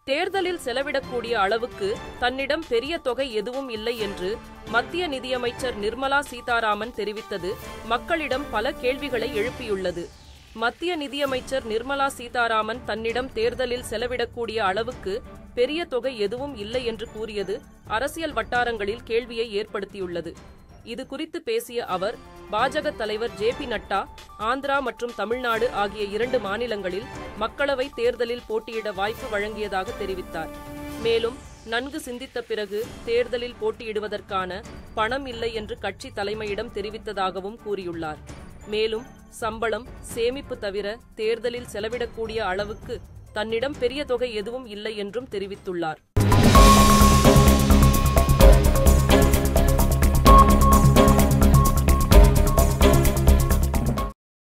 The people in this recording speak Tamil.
தேர்தலில் செலவிடக்கூடிய அளவுக்கு தன்னிடம் பெரிய தொகை எதுவும் இல்லை என்று மத்திய நிதியமைச்சர் நிர்மலா சீதாராமன் தெரிவித்தது மக்களிடம் பல கேள்விகளை எழுப்பியுள்ளது. மத்திய நிதியமைச்சர் நிர்மலா சீதாராமன் தன்னிடம் தேர்தலில் செலவிடக்கூடிய அளவுக்கு பெரிய தொகை எதுவும் இல்லை என்று கூறியது அரசியல் வட்டாரங்களில் கேள்வியை ஏற்படுத்தியுள்ளது. இது குறித்து பேசிய அவர், பாஜக தலைவர் ஜே.பி. நட்டா ஆந்திரா மற்றும் தமிழ்நாடு ஆகிய 2 மாநிலங்களில் மக்களவை தேர்தலில் போட்டியிட வாய்ப்பு வழங்கியதாக தெரிவித்தார். மேலும் நன்கு சிந்தித்த பிறகு தேர்தலில் போட்டியிடுவதற்கான பணம் இல்லை என்று கட்சி தலைமையிடம் தெரிவித்ததாகவும் கூறியுள்ளார். மேலும் சம்பளம், சேமிப்பு தவிர தேர்தலில் செலவிடக்கூடிய அளவுக்கு தன்னிடம் பெரிய தொகை எதுவும் இல்லை என்றும் தெரிவித்துள்ளார்.